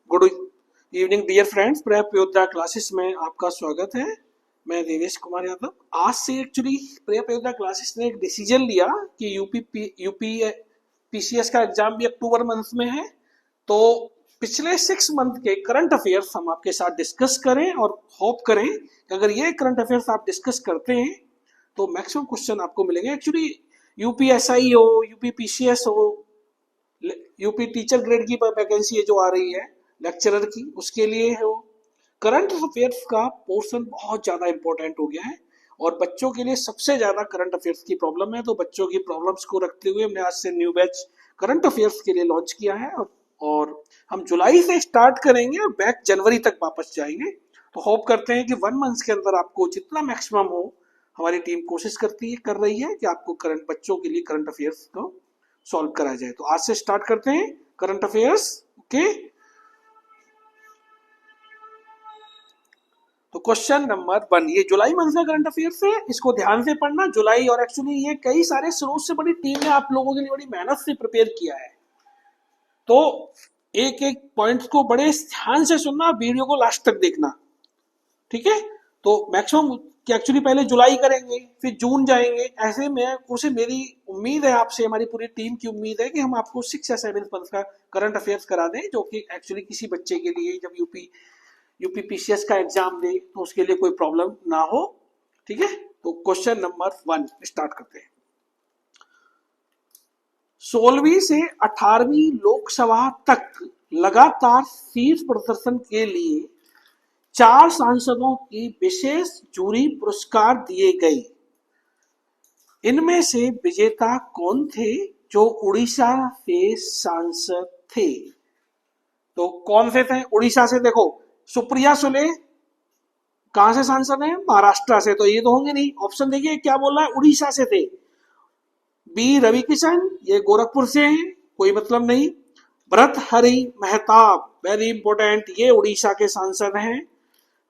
Good evening dear friends, prep Yoddha classes में आपका स्वागत है। मैं देवेश कुमार यादव। आज से एक्चुअली प्रेप योद्धा क्लासेस ने एक डिसीजन लिया कि यूपी पीसीएस का एग्जाम भी अक्टूबर मंथ में है, तो पिछले 6 मंथ के करंट अफेयर्स हम आपके साथ डिस्कस करें और होप करें कि अगर ये करंट अफेयर्स आप डिस्कस करते हैं तो मैक्सिमम क्वेश्चन आपको मिलेंगे। एक्चुअली यूपीएसआई हो, यूपी पीसीएस हो, यूपी टीचर ग्रेड की वैकेंसी जो आ रही है लेक्चरर की, उसके लिए है वो करंट अफेयर्स का पोर्शन बहुत ज्यादा इंपॉर्टेंट हो गया है और बच्चों के लिए सबसे ज्यादा करंट अफेयर्स की प्रॉब्लम है। तो बच्चों की प्रॉब्लम्स को रखते हुए हमने आज से न्यू बैच करंट अफेयर्स के लिए लॉन्च किया है और हम जुलाई से स्टार्ट करेंगे और बैच जनवरी तक वापस जाएंगे। तो होप करते हैं कि 1 मंथ के अंदर आपको जितना मैक्सिमम हो, हमारी टीम कोशिश कर रही है कि आपको करंट बच्चों के लिए करंट अफेयर्स को सॉल्व कराया जाए। तो आज से स्टार्ट करते हैं करंट अफेयर्स। ओके, तो क्वेश्चन नंबर 1, ये जुलाई मंथ का करंट अफेयर्स है, इसको ध्यान से पढ़ना। जुलाई और एक्चुअली ये कई सारे स्रोत से बड़ी टीम ने आप लोगों के लिए बड़ी मेहनत से प्रिपेयर किया है, तो एक एक पॉइंट्स को बड़े ध्यान से सुनना, वीडियो को लास्ट तक देखना, ठीक है। तो मैक्सिमम कि एक्चुअली पहले जुलाई करेंगे फिर जून जाएंगे, ऐसे में उसे मेरी उम्मीद है आपसे, हमारी पूरी टीम की उम्मीद है कि हम आपको 6 या 7 मंथ का करंट अफेयर्स करा दें, जो कि एक्चुअली किसी बच्चे के लिए जब यूपी पीसीएस का एग्जाम दे तो उसके लिए कोई प्रॉब्लम ना हो, ठीक है। तो क्वेश्चन नंबर 1 स्टार्ट करते हैं। 16वीं से 18वीं लोकसभा तक लगातार शीर्ष प्रदर्शन के लिए 4 सांसदों की विशेष जूरी पुरस्कार दिए गए। इनमें से विजेता कौन थे जो उड़ीसा से सांसद थे? तो कौन से थे उड़ीसा से? देखो, सुप्रिया सुले कहां से सांसद है? महाराष्ट्र से, तो ये तो होंगे नहीं। ऑप्शन देखिए क्या बोल रहा है, उड़ीसा से थे। बी रवि किशन, ये गोरखपुर से हैं, कोई मतलब नहीं। भरत हरि मेहताब, वेरी इंपॉर्टेंट, ये उड़ीसा के सांसद हैं।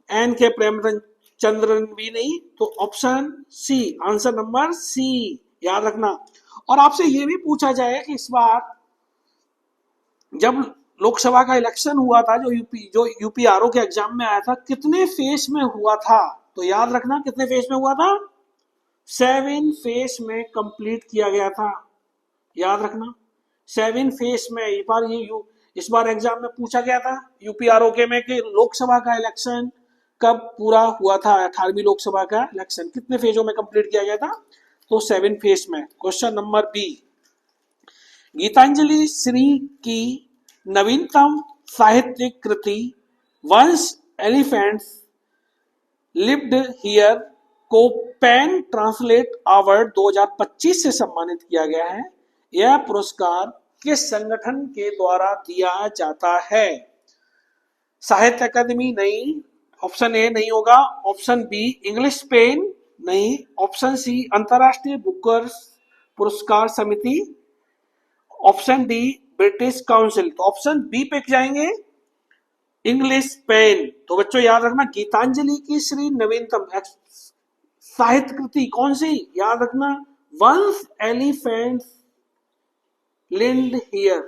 एन के प्रेमचंद्रन भी नहीं, तो option C, answer number C याद रखना। और आपसे ये भी पूछा जाए कि इस बार जब लोकसभा का इलेक्शन हुआ था, जो यूपीआरओ के एग्जाम में आया था, कितने फेज में हुआ था? तो याद रखना कितने फेज में हुआ था? 7 फेज में कंप्लीट किया गया था, याद रखना 7 फेज में। इस बार एग्जाम में पूछा गया था यूपीआरओ के में कि लोकसभा का इलेक्शन कब पूरा हुआ था, 18वीं लोकसभा का इलेक्शन कितने फेजों में कंप्लीट किया गया था? तो 7 फेज में। Question number B, Geetanjali Shree की नवीनतम साहित्यिक कृति वंस एलिफेंट्स लिव्ड हियर को पेन ट्रांसलेट अवार्ड 2025 से सम्मानित किया गया है। यह पुरस्कार किस संगठन के द्वारा दिया जाता है? साहित्य अकादमी नहीं, ऑप्शन ए नहीं होगा। ऑप्शन बी इंग्लिश पेन नहीं। ऑप्शन सी अंतरराष्ट्रीय बुकर्स पुरस्कार समिति। Option D British council. तो ऑप्शन बी पे जाएंगे, इंग्लिश पेन। तो बच्चों याद रखना, गीतांजलि की श्री नवीनतम साहित्य कृति कौन सी? याद रखना, वंस एलिफेंट्स लिव्ड हियर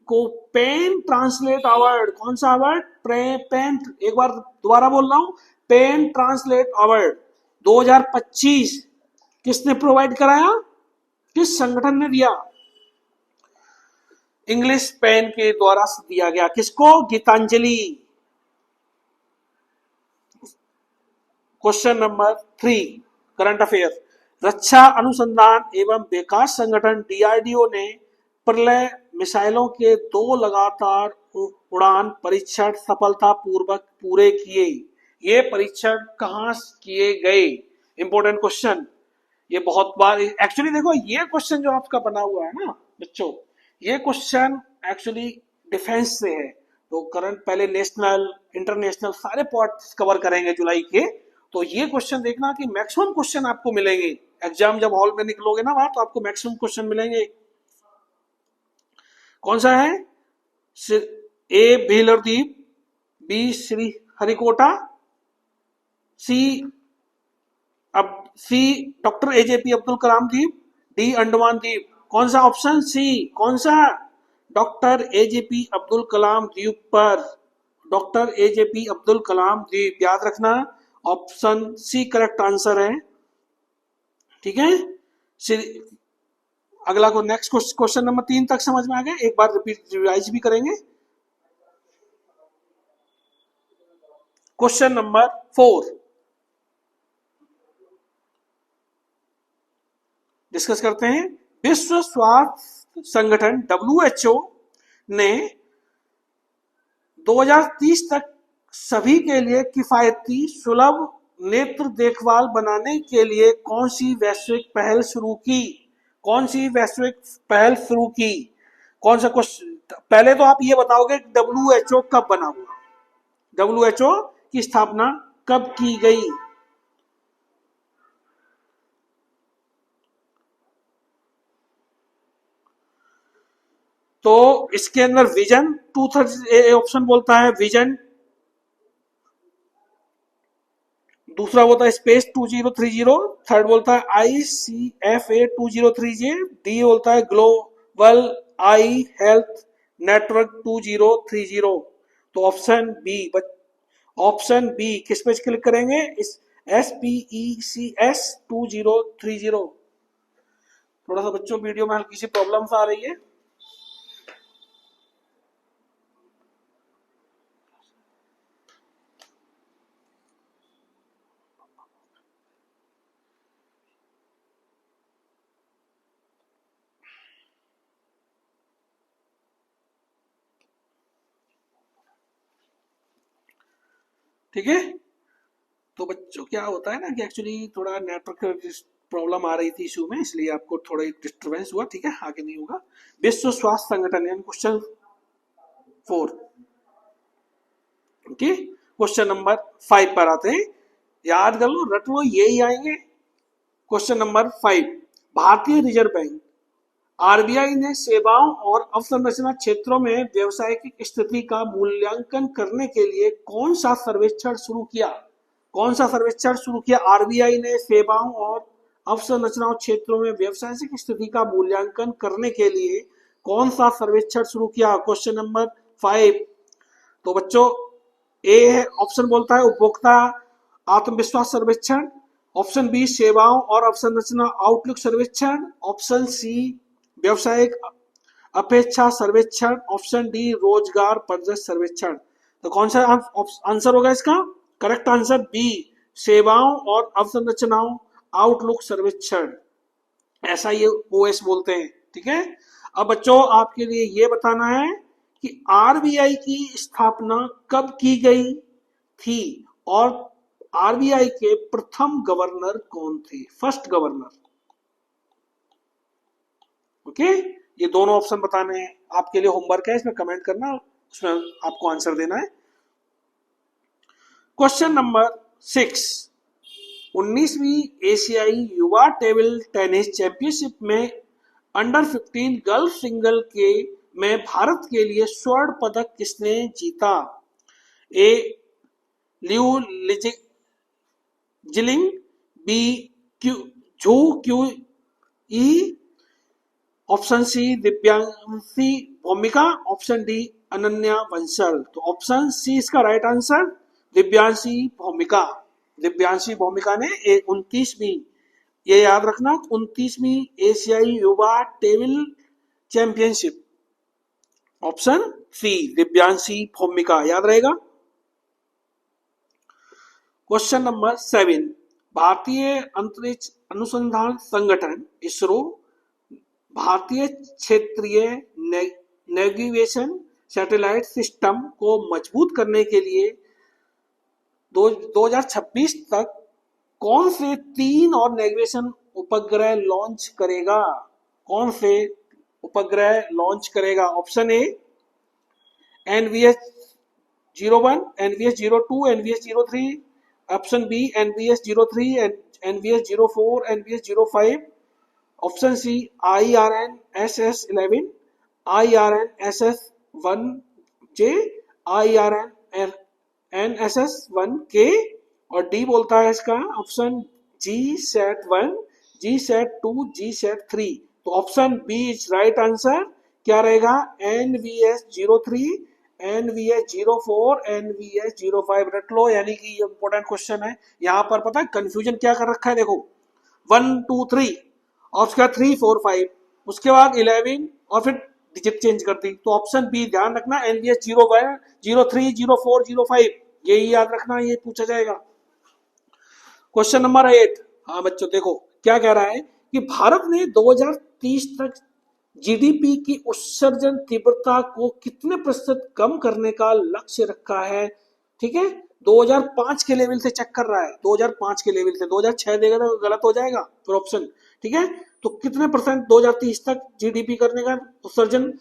को पेन ट्रांसलेट अवार्ड। कौन सा अवार्ड? पेन, एक बार दोबारा बोल रहा हूं, पेन ट्रांसलेट अवार्ड 2025 किसने प्रोवाइड कराया? किस संगठन ने दिया? इंग्लिश पेन के द्वारा दिया गया। किसको? Gitanjali. Question number 3, current affair. रक्षा अनुसंधान एवं विकास संगठन डीआरडीओ ने प्रलय मिसाइलों के 2 लगातार उड़ान परीक्षण सफलतापूर्वक पूरे किए। ये परीक्षण कहां किए गए? इंपॉर्टेंट क्वेश्चन, ये बहुत बार एक्चुअली देखो, ये क्वेश्चन जो आपका बना हुआ है ना बच्चों, ये क्वेश्चन एक्चुअली डिफेंस से है। तो करंट पहले नेशनल इंटरनेशनल सारे पार्ट्स कवर करेंगे जुलाई के। तो ये क्वेश्चन देखना कि मैक्सिमम क्वेश्चन आपको मिलेंगे एग्जाम, जब हॉल में निकलोगे ना वहां, तो आपको मैक्सिमम क्वेश्चन मिलेंगे। कौन सा है? ए भेलर द्वीप, B Sriharikota, C doctor एजेपी अब्दुल कलाम द्वीप, डी अंडमान द्वीप। कौन सा? Option C. कौन सा? डॉक्टर एजेपी अब्दुल कलाम द्वीप पर डॉक्टर AJP अब्दुल कलाम द्वीप, याद रखना ऑप्शन सी करेक्ट आंसर है। ठीक है, अगला को नेक्स्ट क्वेश्चन नंबर 3 तक समझ में आ गया, एक बार रिपीट रिवाइज भी करेंगे। क्वेश्चन नंबर 4 डिस्कस करते हैं। विश्व स्वास्थ्य संगठन WHO ने 2030 तक सभी के लिए किफायती सुलभ नेत्र देखभाल बनाने के लिए कौन सी वैश्विक पहल शुरू की? कौन सी वैश्विक पहल शुरू की? कौन सा क्वेश्चन, पहले तो आप ये बताओगे WHO कब बना हुआ, WHO की स्थापना कब की गई? तो इसके अंदर विजन 230 ऑप्शन बोलता है विजन, दूसरा बोलता है स्पेस 2030, थर्ड बोलता है ICFA 2030, डी बोलता है ग्लोबल आई हेल्थ नेटवर्क 2030। तो ऑप्शन बी किस पे क्लिक करेंगे? इस SPECS 2030। थोड़ा सा बच्चों वीडियो में हल्की सी प्रॉब्लम्स आ रही है। ठीक है, तो बच्चों क्या होता है ना कि एक्चुअली थोड़ा नेटवर्क प्रॉब्लम आ रही थी इशू में, इसलिए आपको थोड़ा डिस्टर्बेंस हुआ। ठीक है, आगे नहीं होगा। विश्व स्वास्थ्य संगठन यानी क्वेश्चन 4। ओके, क्वेश्चन नंबर 5 पर आते हैं, याद कर लो, रट लो, यही आएंगे। क्वेश्चन नंबर 5, भारतीय रिजर्व बैंक RBI ने सेवाओं और अवसंरचना क्षेत्रों में व्यवसायिक स्थिति का मूल्यांकन करने के लिए कौन सा सर्वेक्षण शुरू किया? कौन सा सर्वेक्षण शुरू किया? RBI ने सेवाओं और अवसंरचना क्षेत्रों में व्यवसायिक स्थिति का मूल्यांकन करने के लिए कौन सा सर्वेक्षण शुरू किया? Question number 5। तो बच्चों ए है, ऑप्शन बोलता है उपभोक्ता आत्मविश्वास सर्वेक्षण, ऑप्शन बी सेवाओं और अवसंरचना आउटलुक सर्वेक्षण, ऑप्शन सी व्यवसायिक अपेक्षा सर्वेक्षण, ऑप्शन डी रोजगार परिदृश्य सर्वेक्षण। तो कौन सा आंसर होगा इसका? करेक्ट आंसर बी, सेवाओं और अवसंरचनाओं आउटलुक सर्वेक्षण, ऐसा ये OS बोलते हैं। ठीक है, अब बच्चों आपके लिए ये बताना है कि RBI की स्थापना कब की गई थी और RBI के प्रथम गवर्नर कौन थे, फर्स्ट गवर्नर। ओके, ये दोनों ऑप्शन बताने हैं, आपके लिए होमवर्क है, इसमें कमेंट करना, उसमें आपको आंसर देना है। क्वेश्चन नंबर 6, 19वीं एशियाई युवा टेबल टेनिस चैंपियनशिप में अंडर 15 गर्ल्स सिंगल के में भारत के लिए स्वर्ण पदक किसने जीता? A Liu Jiling, B Zhu Qiu E, option C Divyanshi Bhowmick, option D Ananya Bansal. तो ऑप्शन सी इसका राइट आंसर, दिव्यांशी भूमिका। दिव्यांशी भूमिका ने 29वीं, ये याद रखना, 29वीं एशियाई युवा table championship, option C Divyanshi Bhumika, याद रहेगा। क्वेश्चन नंबर 7, भारतीय अंतरिक्ष अनुसंधान संगठन इसरो भारतीय क्षेत्रीय नेविगेशन सैटेलाइट सिस्टम को मजबूत करने के लिए 2026 तक कौन से 3 और नेविगेशन उपग्रह लॉन्च करेगा? कौन से उपग्रह लॉन्च करेगा? Option A NVS-01, NVS-02, NVS-03, option B NVS-03, NVS-04, NVS-05, option C IRNSS-11, IRNSS-1J, IRNSS-1K, और डी बोलता है इसका ऑप्शन GSAT-1, GSAT-2, GSAT-3। तो option B is right answer, क्या रहेगा? NVS-03, NVS04 NVS05 रट लो, यानी कि ये इंपॉर्टेंट क्वेश्चन है। यहाँ पर पता है कंफ्यूजन क्या कर रखा है, देखो 1 2 3 और उसके बाद 3 4 5, उसके बाद 11 और फिर डिजिट चेंज कर दी। तो ऑप्शन बी ध्यान रखना, NVS01 03 04 05, यही याद रखना, ये पूछा जाएगा। Question number 8। हाँ बच्चों देखो क्या कह रहा है कि भारत ने 2030 तक जीडीपी की उत्सर्जन तीव्रता को कितने प्रतिशत कम करने का लक्ष्य रखा है। ठीक है, 2005 के लेवल से चेक कर रहा है, 2005 के लेवल से। 2006 देगा तो गलत हो जाएगा फिर ऑप्शन। ठीक है, तो कितने परसेंट 2030 तक जीडीपी करने का उत्सर्जन,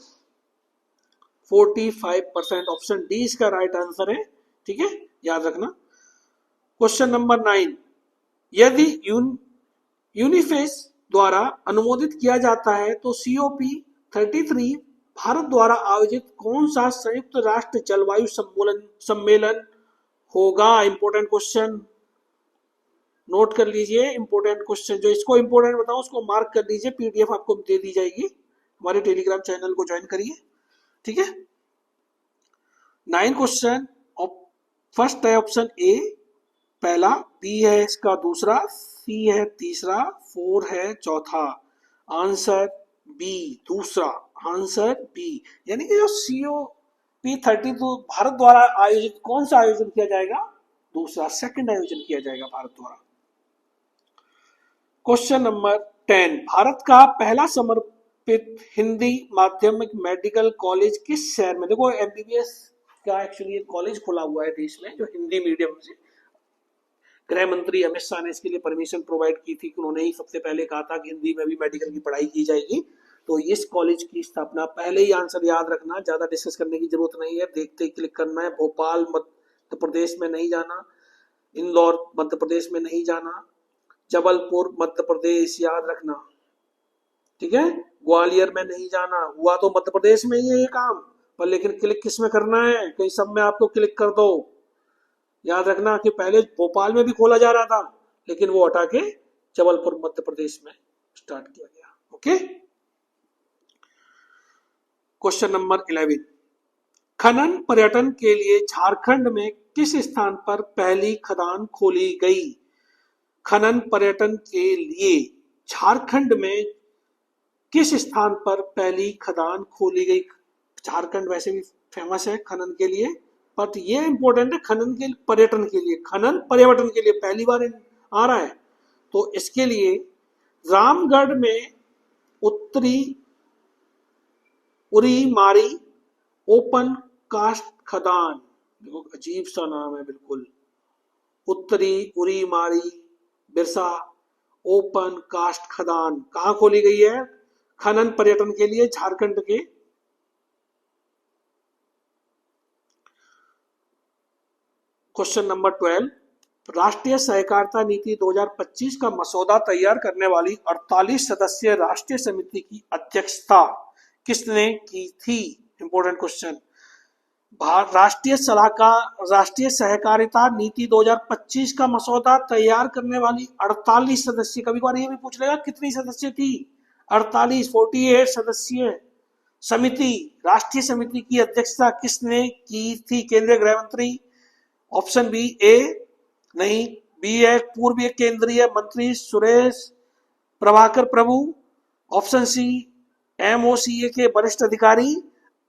45%। ऑप्शन डी इसका राइट आंसर है। ठीक है, याद रखना। क्वेश्चन नंबर 9, यदि यूनिफेस द्वारा अनुमोदित किया जाता है तो COP 33 भारत द्वारा आयोजित कौन सा संयुक्त राष्ट्र जलवायु सम्मेलन होगा। इंपोर्टेंट क्वेश्चन नोट कर लीजिए, इंपोर्टेंट क्वेश्चन। जो इसको इंपोर्टेंट बताऊं उसको मार्क कर लीजिए, PDF आपको दे दी जाएगी, हमारे टेलीग्राम चैनल को ज्वाइन करिए। ठीक है, 9 क्वेश्चन। फर्स्ट है ऑप्शन ए पहला, बी है इसका दूसरा, सी है तीसरा, 4 है चौथा। आंसर बी दूसरा, आंसर बी। यानी कि जो COP 32 भारत द्वारा आयोजित कौन सा आयोजन किया जाएगा, दूसरा, सेकंड आयोजन किया जाएगा भारत द्वारा। क्वेश्चन नंबर 10, भारत का पहला समर्पित हिंदी माध्यमिक मेडिकल कॉलेज किस शहर में। देखो MBBS का एक्चुअली एक कॉलेज खुला हुआ है देश में जो हिंदी मीडियम से, गृह मंत्री अमित शाह ने इसके लिए परमिशन प्रोवाइड की थी, उन्होंने ही सबसे पहले कहा था कि हिंदी में भी मेडिकल की पढ़ाई की जाएगी। तो इस कॉलेज की स्थापना, पहले ही आंसर याद रखना, ज्यादा डिस्कस करने की जरूरत नहीं है, देखते ही क्लिक करना है। भोपाल मध्य प्रदेश में नहीं जाना, इंदौर मध्य प्रदेश में नहीं जाना, जबलपुर मध्य प्रदेश याद रखना। ठीक है, ग्वालियर में नहीं जाना, हुआ तो मध्य प्रदेश में ही है ये काम, पर लेकिन क्लिक किस में करना है, कहीं सब में आपको क्लिक कर दो। याद रखना कि पहले भोपाल में भी खोला जा रहा था, लेकिन वो हटा के जबलपुर मध्य प्रदेश में स्टार्ट किया गया। ओके, क्वेश्चन नंबर 11, खनन पर्यटन के लिए झारखंड में किस स्थान पर पहली खदान खोली गई। खनन पर्यटन के लिए झारखंड में किस स्थान पर पहली खदान खोली गई। झारखंड वैसे भी फेमस है खनन के लिए, बट ये इंपॉर्टेंट है खनन के पर्यटन के लिए, खनन पर्यटन के लिए पहली बार आ रहा है। तो इसके लिए रामगढ़ में उत्तरी उरी मारी ओपन कास्ट खदान, देखो अजीब सा नाम है बिल्कुल, उत्तरी उरी मारी बिरसा ओपन कास्ट खदान कहाँ खोली गई है, खनन पर्यटन के लिए झारखंड के। क्वेश्चन नंबर 12, राष्ट्रीय सहकारिता नीति 2025 का मसौदा तैयार करने वाली 48 सदस्यीय राष्ट्रीय समिति की अध्यक्षता किसने की थी। इंपॉर्टेंट क्वेश्चन, राष्ट्रीय सहकारिता नीति 2025 का मसौदा तैयार करने वाली 48 सदस्य, कभी कभार ये भी पूछ लेगा कितनी सदस्य थी, 48 सदस्यीय समिति, राष्ट्रीय समिति की अध्यक्षता किसने की थी, केंद्रीय गृह मंत्री। ऑप्शन बी ए नहीं, बी है पूर्वीय केंद्रीय मंत्री सुरेश प्रभाकर प्रभु। ऑप्शन सी MOCA के वरिष्ठ अधिकारी।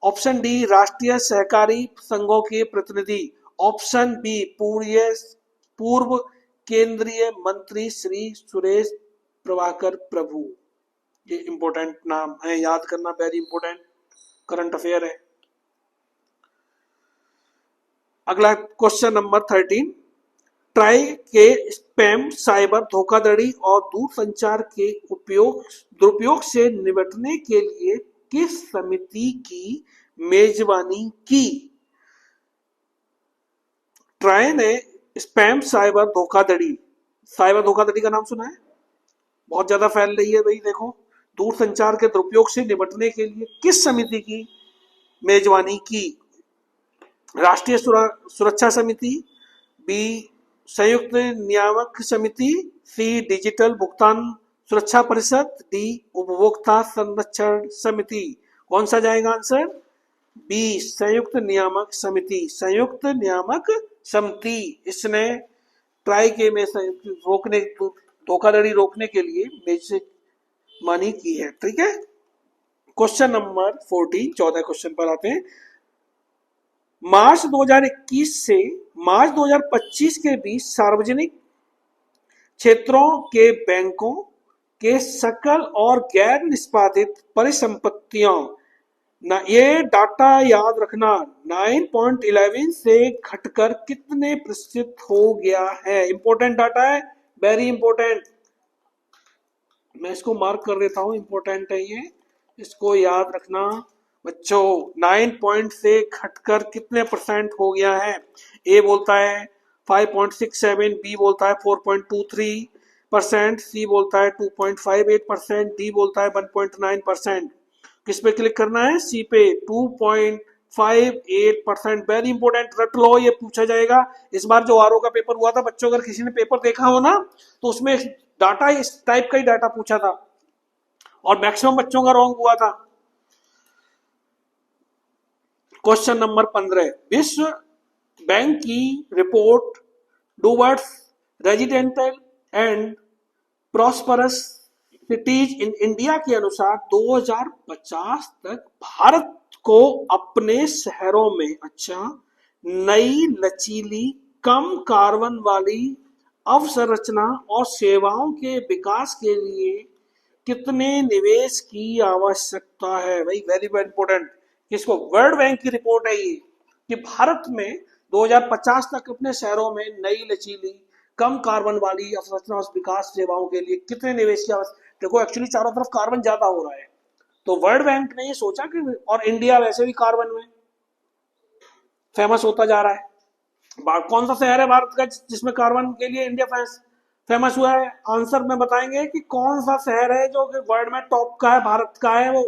ऑप्शन डी राष्ट्रीय सहकारी संघों के प्रतिनिधि। ऑप्शन बी पूर्व केंद्रीय मंत्री श्री सुरेश प्रभाकर प्रभु। ये इंपॉर्टेंट नाम है, याद करना, वेरी इंपॉर्टेंट करंट अफेयर है। अगला क्वेश्चन नंबर 13, ट्राई के स्पैम, साइबर धोखाधड़ी और दूरसंचार के दुरुपयोग से निपटने के लिए किस समिति की मेजबानी की। ट्राई ने स्पैम, साइबर धोखाधड़ी का नाम सुना है, बहुत ज्यादा फैल रही है भाई। देखो, दूरसंचार के दुरुपयोग से निपटने के लिए किस समिति की मेजबानी की। राष्ट्रीय सुरक्षा समिति, बी संयुक्त नियामक समिति, सी डिजिटल भुगतान सुरक्षा परिषद, डी उपभोक्ता संरक्षण समिति। कौन सा जाएगा आंसर, बी संयुक्त नियामक समिति, संयुक्त नियामक समिति इसने ट्राई के में रोकने धोखाधड़ी रोकने के लिए बेसिक मनी की है। ठीक है, क्वेश्चन नंबर 14, 14 क्वेश्चन पर आते हैं। मार्च 2021 से मार्च 2025 के बीच सार्वजनिक क्षेत्रों के बैंकों के सकल और गैर निष्पादित परिसंपत्तियों, ये डाटा याद रखना, 9.11 से घटकर कितने प्रतिशत हो गया है। इंपॉर्टेंट डाटा है, वेरी इंपॉर्टेंट, मैं इसको मार्क कर देता हूं, इंपॉर्टेंट है ये, इसको याद रखना बच्चों। 9 से घटकर कितने परसेंट हो गया है। ए बोलता है 5.67, बी बोलता है 4.23%, सी बोलता है 2.58%, डी बोलता है 1.9%। किस पे क्लिक करना है, सी पे, 2.58%। वेरी इंपॉर्टेंट, रट लो, ये पूछा जाएगा। इस बार जो आरओ का पेपर हुआ था बच्चों, अगर किसी ने पेपर देखा हो ना तो उसमें डाटा इस टाइप का ही डाटा पूछा था और मैक्सिमम बच्चों का रॉन्ग हुआ था। क्वेश्चन नंबर 15, विश्व बैंक की report towards residential and prosperous cities in India के अनुसार 2050 तक भारत को अपने शहरों में नई लचीली कम कार्बन वाली अवसंरचना और सेवाओं के विकास के लिए कितने निवेश की आवश्यकता है। भाई वेरी वेरी इंपॉर्टेंट, किसको, वर्ल्ड बैंक की रिपोर्ट है ये कि भारत में 2050 तक अपने शहरों में नई लचीली कम कार्बन वाली अवसंरचना और विकास सेवाओं के लिए कितने निवेश की आवश्यकता। देखो एक्चुअली चारों तरफ कार्बन ज्यादा हो रहा है, तो वर्ल्ड बैंक ने ये सोचा कि, और इंडिया वैसे भी कार्बन में फेमस होता जा रहा है। कौन सा शहर है भारत का जिसमें कार्बन के लिए इंडिया फेमस हुआ है। आंसर में बताएंगे कि कौन सा शहर है जो कि वर्ल्ड में टॉप का है, भारत का है वो।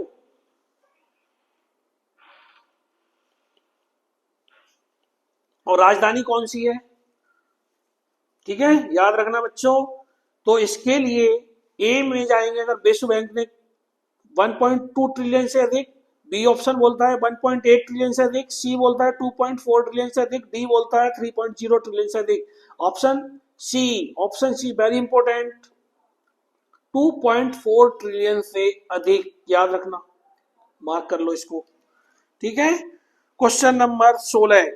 और राजधानी कौन सी है, ठीक है, याद रखना बच्चों। तो इसके लिए ए में जाएंगे, अगर विश्व बैंक ने 1.2 ट्रिलियन से अधिक, बी ऑप्शन बोलता है 1.8 ट्रिलियन से अधिक, सी बोलता है 2.4 ट्रिलियन से अधिक, डी बोलता है 3.0 ट्रिलियन से अधिक। Option C very important, 2.4 trillion से अधिक, याद रखना, मार्क कर लो इसको। ठीक है, क्वेश्चन नंबर 16,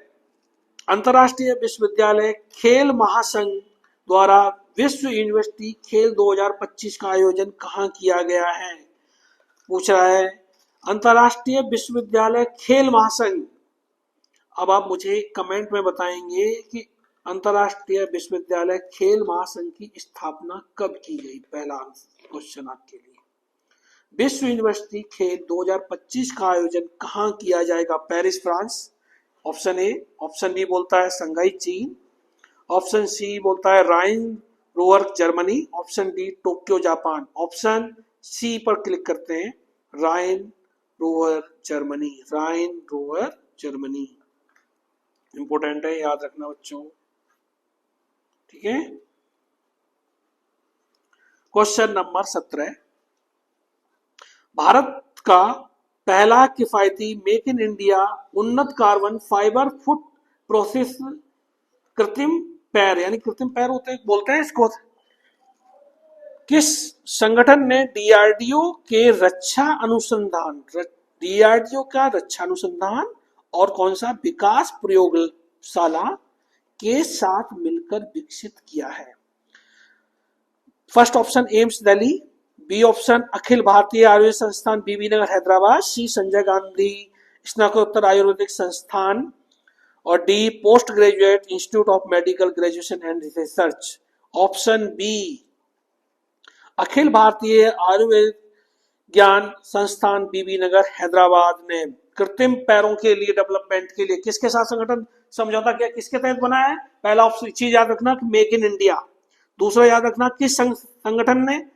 अंतरराष्ट्रीय विश्वविद्यालय खेल महासंघ द्वारा विश्व यूनिवर्सिटी खेल 2025 का आयोजन कहाँ किया गया है। पूछ रहा है अंतरराष्ट्रीय विश्वविद्यालय खेल महासंघ। अब आप मुझे कमेंट में बताएंगे कि अंतरराष्ट्रीय विश्वविद्यालय खेल महासंघ की स्थापना कब की गई। पहला क्वेश्चन आपके लिए, विश्व यूनिवर्सिटी खेल 2025 का आयोजन कहाँ किया जाएगा। Paris France, option A. Option B बोलता है संघाई चीन। ऑप्शन सी बोलता है Rhine river Germany. Option D Tokyo Japan. Option C पर क्लिक करते हैं, Rhine river Germany, Rhine river Germany, important है, याद रखना बच्चों। ठीक है, क्वेश्चन नंबर 17, भारत का पहला किफायती मेक इन इंडिया उन्नत कार्बन फाइबर फुट प्रोसेस कृत्रिम पैर, यानी कृत्रिम पैर होते बोलते हैं इसको, किस संगठन ने डीआरडीओ के रक्षा अनुसंधान, डीआरडीओ का रक्षा अनुसंधान और कौन सा विकास प्रयोगशाला के साथ मिलकर विकसित किया है। First option AIIMS Delhi, B option Akhil Bharatiya Ayurveda संस्थान बीबी नगर हैदराबाद, सी संजय गांधी स्नातकोत्तर आयुर्वेदिक संस्थान, और D post graduate institute of medical graduation and research. Option B Akhil Bharatiya Ayurveda ज्ञान संस्थान बीबी नगर हैदराबाद ने कृत्रिम पैरों के लिए डेवलपमेंट के लिए किसके साथ संगठन समझौता किया, किसके तहत बनाया है। पहला ऑप्शन चीज याद रखना कि मेक इन इंडिया, दूसरा याद रखना किस संगठन ने,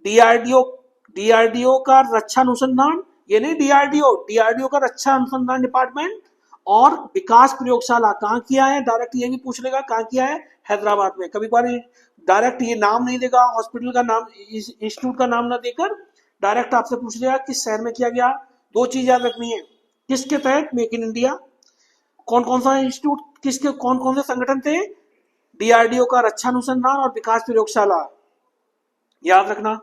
डीआरडीओ, डीआरडीओ का रक्षा अनुसंधान, ये नहीं डीआरडीओ, डीआरडीओ का रक्षा अनुसंधान डिपार्टमेंट, और विकास प्रयोगशाला कहाँ किया है, डायरेक्ट ये भी पूछ लेगा कहाँ किया है, हैदराबाद में। कभी बार डायरेक्ट ये नाम नहीं देगा, हॉस्पिटल का नाम, इंस्टीट्यूट का नाम ना देकर डायरेक्ट आपसे पूछ लेगा किस शहर में किया गया। दो चीज याद रखनी है, किसके तहत मेक इन इंडिया? कौन कौन सा इंस्टीट्यूट, किसके कौन कौन से संगठन थे? डीआरडीओ का रक्षा अनुसंधान और विकास प्रयोगशाला, याद रखना।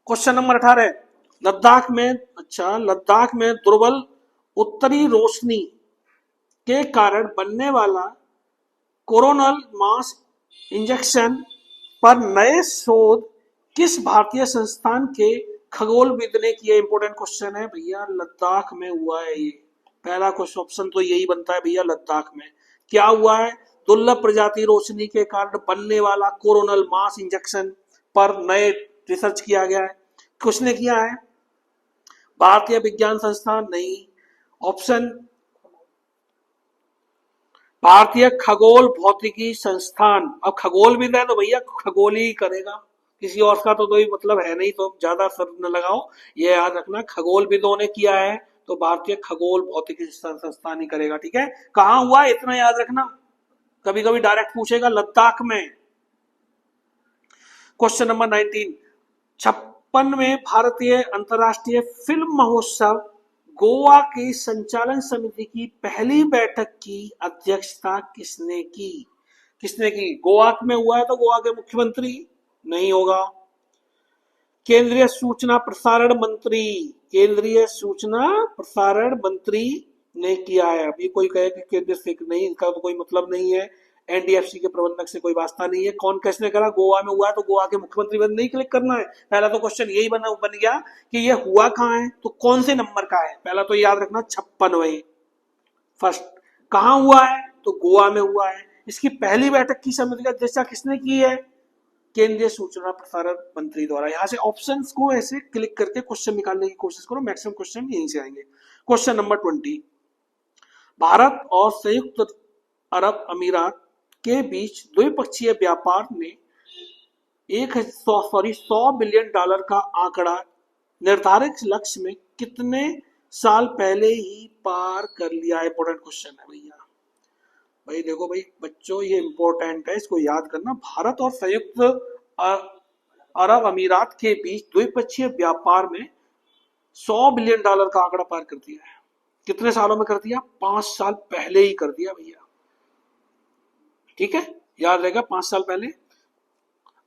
क्वेश्चन नंबर 18, लद्दाख में, अच्छा, लद्दाख में दुर्बल उत्तरी रोशनी के कारण बनने वाला कोरोनल मास इंजेक्शन पर नए शोध किस भारतीय संस्थान के खगोलविद ने किया? इंपोर्टेंट क्वेश्चन है भैया, लद्दाख में हुआ है ये। पहला क्वेश्चन ऑप्शन तो यही बनता है भैया, लद्दाख में क्या हुआ है? दुर्लभ प्रजाति रोशनी के कारण बनने वाला कोरोनल मास इंजेक्शन पर नए रिसर्च किया गया है। किसने किया है? भारतीय विज्ञान संस्थान नहीं, ऑप्शन भारतीय खगोल भौतिकी संस्थान। अब खगोल भी है तो भैया खगोल ही करेगा, किसी और का तो कोई मतलब है नहीं, तो ज्यादा सर न लगाओ, ये याद रखना खगोल विदों ने किया है तो भारतीय खगोल भौतिकी संस्थान ही करेगा। ठीक है, कहां हुआ इतना याद रखना, कभी कभी डायरेक्ट पूछेगा, लद्दाख में। क्वेश्चन नंबर 19, 56वें भारतीय अंतर्राष्ट्रीय फिल्म महोत्सव गोवा की संचालन समिति की पहली बैठक की अध्यक्षता किसने की? किसने की? गोवा में हुआ है तो गोवा के मुख्यमंत्री नहीं होगा, केंद्रीय सूचना प्रसारण मंत्री, केंद्रीय सूचना प्रसारण मंत्री ने किया है। अभी कोई कहे कि केंद्रीय से नहीं, इसका तो कोई मतलब नहीं है, एनडीएफसी के प्रबंधक से कोई वास्ता नहीं है। कौन किसने करा? गोवा में हुआ है तो गोवा के मुख्यमंत्री पर नहीं क्लिक करना है। पहला तो क्वेश्चन यही बन गया कि ये हुआ कहाँ है, तो कौन से नंबर का है, पहला तो याद रखना 56वें। फर्स्ट कहां हुआ है? तो गोवा में हुआ है। इसकी पहली बैठक की समिति का अध्यक्षता किसने की है? केंद्रीय सूचना प्रसारण मंत्री द्वारा। यहां से ऑप्शंस को ऐसे क्लिक करके क्वेश्चन निकालने की कोशिश करो, मैक्सिमम क्वेश्चन यहीं से आएंगे। क्वेश्चन नंबर 20, भारत और संयुक्त अरब अमीरात के बीच द्विपक्षीय व्यापार ने 100 बिलियन डॉलर का आंकड़ा निर्धारित लक्ष्य में कितने साल पहले ही पार कर लिया है? इंपोर्टेंट क्वेश्चन है भैया। भाई देखो भाई बच्चों, ये इंपॉर्टेंट है, इसको याद करना। भारत और संयुक्त अरब अमीरात के बीच द्विपक्षीय व्यापार में 100 बिलियन डॉलर का आंकड़ा पार कर दिया है। कितने सालों में कर दिया? 5 साल पहले ही कर दिया भैया। ठीक है, याद रहेगा 5 साल पहले।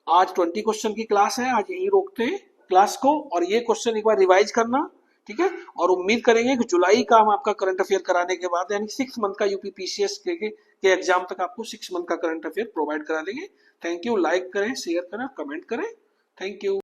आज 20 क्वेश्चन की क्लास है, आज यहीं रोकते हैं क्लास को, और ये क्वेश्चन एक बार रिवाइज करना। ठीक है, और उम्मीद करेंगे कि जुलाई का हम आपका करंट अफेयर कराने के बाद, यानी 6 मंथ का यूपीपीसीएस के एग्जाम तक आपको 6 मंथ का करंट अफेयर प्रोवाइड करा देंगे। थैंक यू, लाइक करें, शेयर करें, कमेंट करें। Thank you.